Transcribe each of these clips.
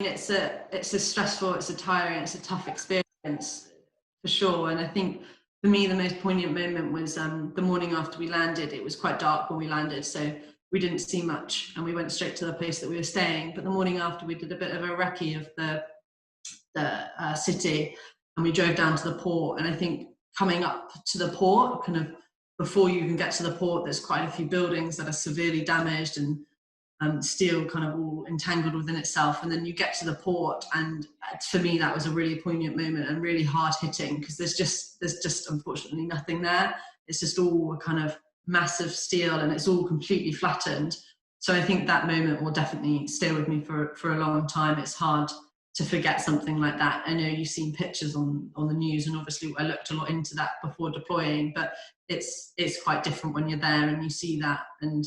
It's a stressful, it's a tiring, it's a tough experience for sure. And I think for me, the most poignant moment was the morning after we landed. It was quite dark when we landed, so we didn't see much, and we went straight to the place that we were staying. But the morning after, we did a bit of a recce of the city, and we drove down to the port. And I think coming up to the port, kind of before you even get to the port, there's quite a few buildings that are severely damaged and steel kind of all entangled within itself. And then you get to the port, and for me that was a really poignant moment and really hard hitting, because there's just unfortunately nothing there. It's just all a kind of massive steel, and it's all completely flattened. So I think that moment will definitely stay with me for a long time. It's hard to forget something like that. I know you've seen pictures on the news, and obviously I looked a lot into that before deploying, but it's quite different when you're there and you see that, and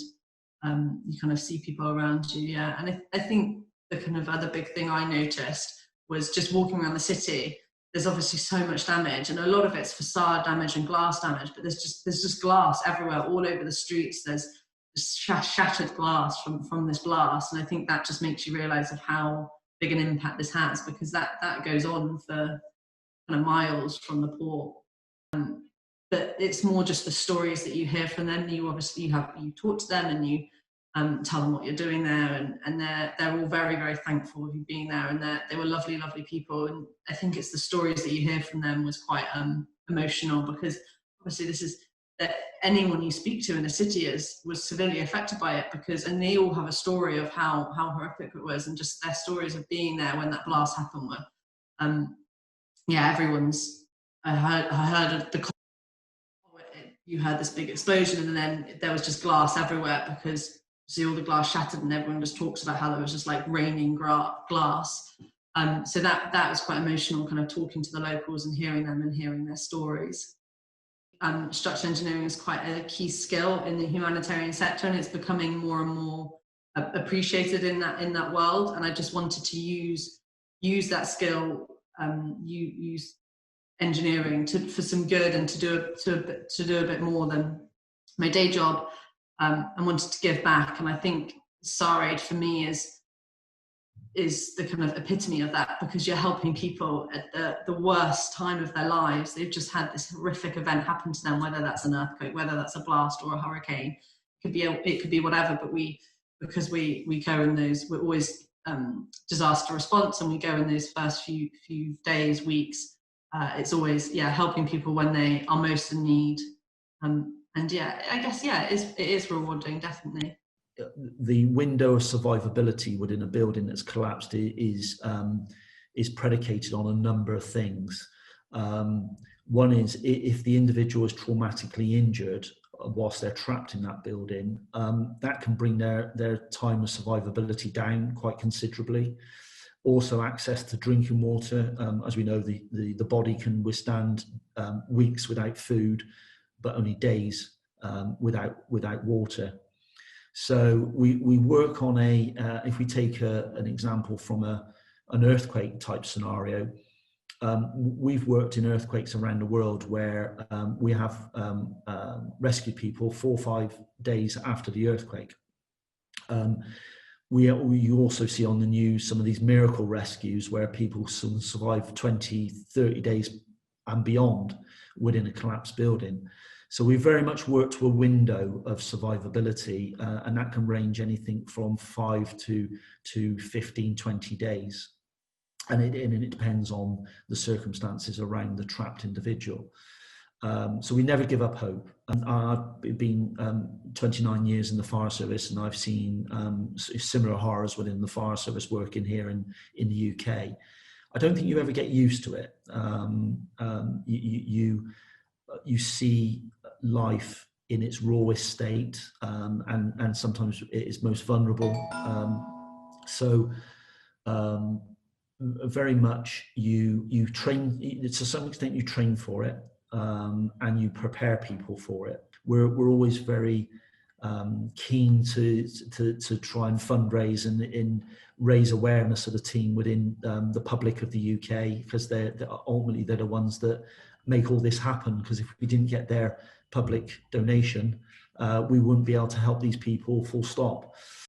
you kind of see people around you. Yeah. And I think the kind of other big thing I noticed was just walking around the city. There's obviously so much damage, and a lot of it's facade damage and glass damage, but there's just glass everywhere, all over the streets. There's shattered glass from this blast. And I think that just makes you realize of how big an impact this has, because that goes on for kind of miles from the port. But it's more just the stories that you hear from them. You talk to them, and you tell them what you're doing there, and they're all very, very thankful of you being there, and they were lovely, lovely people. And I think it's the stories that you hear from them was quite emotional, because obviously this is that anyone you speak to in the city was severely affected by it, and they all have a story of how horrific it was, and just their stories of being there when that blast happened were everyone's. I heard of the, you heard this big explosion, and then there was just glass everywhere, because see all the glass shattered, and everyone just talks about how there was just like raining glass. So that was quite emotional, kind of talking to the locals and hearing them and hearing their stories. Structural engineering is quite a key skill in the humanitarian sector, and it's becoming more and more appreciated in that world. And I just wanted to use that skill, use engineering for some good, and to do a bit more than my day job, and wanted to give back. And I think SAR Aid for me is the kind of epitome of that, because you're helping people at the worst time of their lives. They've just had this horrific event happen to them, whether that's an earthquake, whether that's a blast or a hurricane. It could be whatever, but because we go in those, we're always disaster response, and we go in those first few days, weeks. It's always helping people when they are most in need, and I guess it is rewarding, definitely. The window of survivability within a building that's collapsed is predicated on a number of things. One is if the individual is traumatically injured whilst they're trapped in that building, that can bring their time of survivability down quite considerably. Also, access to drinking water. As we know, the body can withstand weeks without food, but only days without water. So we work on if we take an example from an earthquake type scenario, we've worked in earthquakes around the world where we have rescued people 4 or 5 days after the earthquake. You also see on the news some of these miracle rescues where people survive 20, 30 days and beyond within a collapsed building. So we very much work to a window of survivability, and that can range anything from 5 to 15, 20 days. And it depends on the circumstances around the trapped individual. So we never give up hope. And I've been 29 years in the fire service, and I've seen similar horrors within the fire service working here in the UK. I don't think you ever get used to it. You see life in its rawest state, and sometimes it is most vulnerable. Very much you train, to some extent you train for it, and you prepare people for it. We're always very keen to try and fundraise and raise awareness of the team within the public of the UK, because they're ultimately the ones that make all this happen. Because if we didn't get their public donation, we wouldn't be able to help these people, full stop.